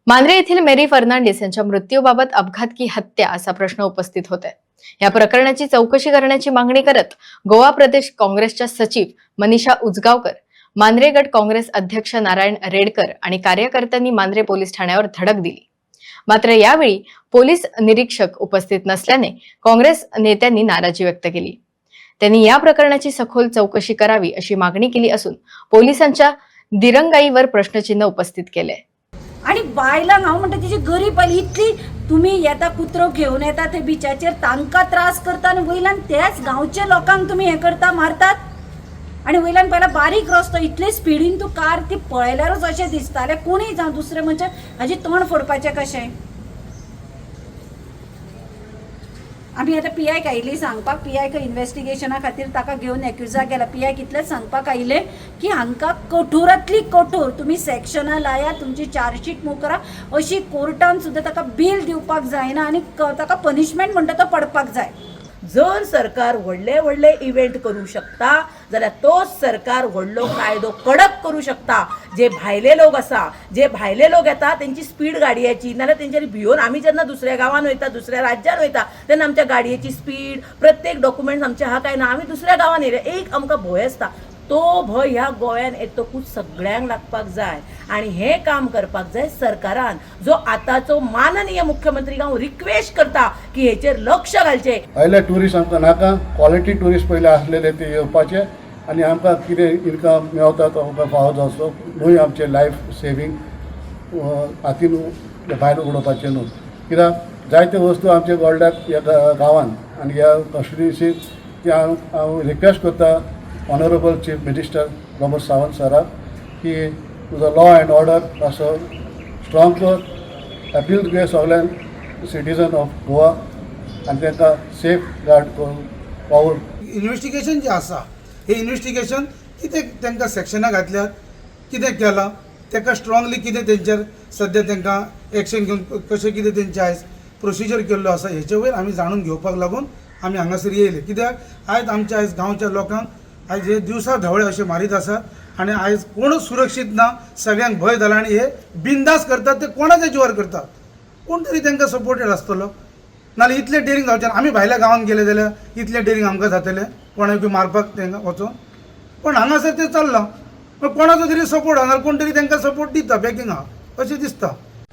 मांद्रे येथील मेरी फर्नांडिस यांच्या मृत्यूबाबत अपघात की हत्या असा प्रश्न उपस्थित होत आहे। या प्रकरणाची चौकशी करण्याची मागणी करत गोवा प्रदेश काँग्रेसच्या सचिव मनीषा उजगावकर, मांद्रे गट काँग्रेस अध्यक्ष नारायण रेडकर आणि कार्यकर्त्यांनी मांद्रे पोलीस ठाण्यावर धडक दिली। मात्र यावेळी पोलीस निरीक्षक उपस्थित नसल्याने काँग्रेस नेत्यांनी नाराजी व्यक्त केली। त्यांनी या प्रकरणाची सखोल चौकशी करावी अशी मागणी केली असून पोलिसांच्या दिरंगाईवर प्रश्नचिन्ह उपस्थित केले। आणि बायलांक हांव म्हणटा तिची गरीब बायल इतली तुम्ही येता कुत्रो घेऊन येता ते बिचाचेर तांकां त्रास करता आणि वयल्यान त्याच गांवचे लोकांक तुम्ही हे करता मारतात। आणि वयल्यान पहिला बारीक रस्तो इतले स्पीडीन तू कार ती पळयल्यारूच अशें दिसतालें कोणीय जावं दुसरें म्हणजे हाजी तोंड फोडपाचें कशें। आमी आतां PI आयिल्ली सांगपाक PI इन्व्हेस्टिगेशना खातीर ताका घेवन एक्युजाक गेला। PI कितलेंच सांगपाक आयिल्ले की हांकां कठोरांतली कठोर तुम्ही सेक्शनां लाया, तुमची चार्जशीट मूव करा, अशी कोर्टान सुद्दां ताका बेल दिवपाक जायना आणि ताका पनिशमेंट म्हणटा तो पडपाक जाय। जर सरकार व्हडले व्हडले इव्हेंट करू शकता जाल्यार तोच सरकार व्हडलो कायदो कडक करू शकता। जे भायले लोक आसा, जे भायले लोक येता तेंची स्पीड गाडयाची नाल्यार तेंच्यानी भिवून आमी जेन्ना दुसऱ्या गांवांत वयता, दुसऱ्या राज्यात वयता तेन्ना आमच्या गाडयेची स्पीड प्रत्येक डॉक्युमेंट्स आमचे आहा काय ना आमी दुसऱ्या गांवांत येयले एक आमकां भंय आसता। तो भंय ह्या गोंयान येतकूच सगळ्यांक लागपाक जाय आणि हे काम करपाक जाय सरकारान। जो आताचो माननीय मुख्यमंत्री हांव रिक्वेस्ट करता की हेचेर लक्ष घालचे। आयले ट्युरिस्ट आमकां नाका, क्वॉलिटी ट्युरिस्ट पयले आसलेले ते येवपाचे आनी आमकां कितें इनकम मेळता तो आमकां फावो जावचो न्हू। आमचे लायफ सेवींग हातीन भायर उडोवपाचें न्हू, कित्याक जायत्यो वस्तू आमचे गोल्डाक ह्या गांवांत आनी ह्या कॉन्स्टिट्युएन्सीक ती हांव रिक्वेस्ट करता honourable chief minister Pramod Sawant सराक की तुजो लॉ एंड ऑर्डर असो स्ट्रॉंग कर, अपील तुगे सगळ्यां सिटीजन ऑफ गोवा आनी तांकां सेफ गार्ड करून पावोर। इन्व्हेस्टिगेशन जे आसा हे इन्व्हेस्टिगेशन कितें तांकां सेक्शनां घातल्यात, कितें केलां ताका स्ट्रॉंगली कितें तेंचेर सद्या तांकां एक्शन घेवन कशें कितें तेंचे आयज प्रोसिजर केल्लो आसा हेचे वयर आमी जाणून घेवपाक लागून आमी हांगासर येयले। कित्याक आयज आमच्या आयज गांवच्या लोकांक आयज हे दिवसा ढवळे अशें मारीत आसात आनी आयज कोणूच सुरक्षीत ना, सगळ्यांक भंय जाला आनी हे बिंदास करतात ते कोणाच्या जिवार करतात। कोण तरी तांकां सपोर्टेड आसतलो नाल्यार इतले डेरिंग जावचें ना। आमी भायल्या गांवांत गेले जाल्यार इतले डेरिंग आमकां जातलें कोणाकूय मारपाक तांकां वचून, पण हांगासर तें चल्लां। पण कोणाचो तरी सपोर्ट आहा नाल्यार कोण तरी तांकां सपोर्ट दिता बॅकींग आहा अशें दिसता।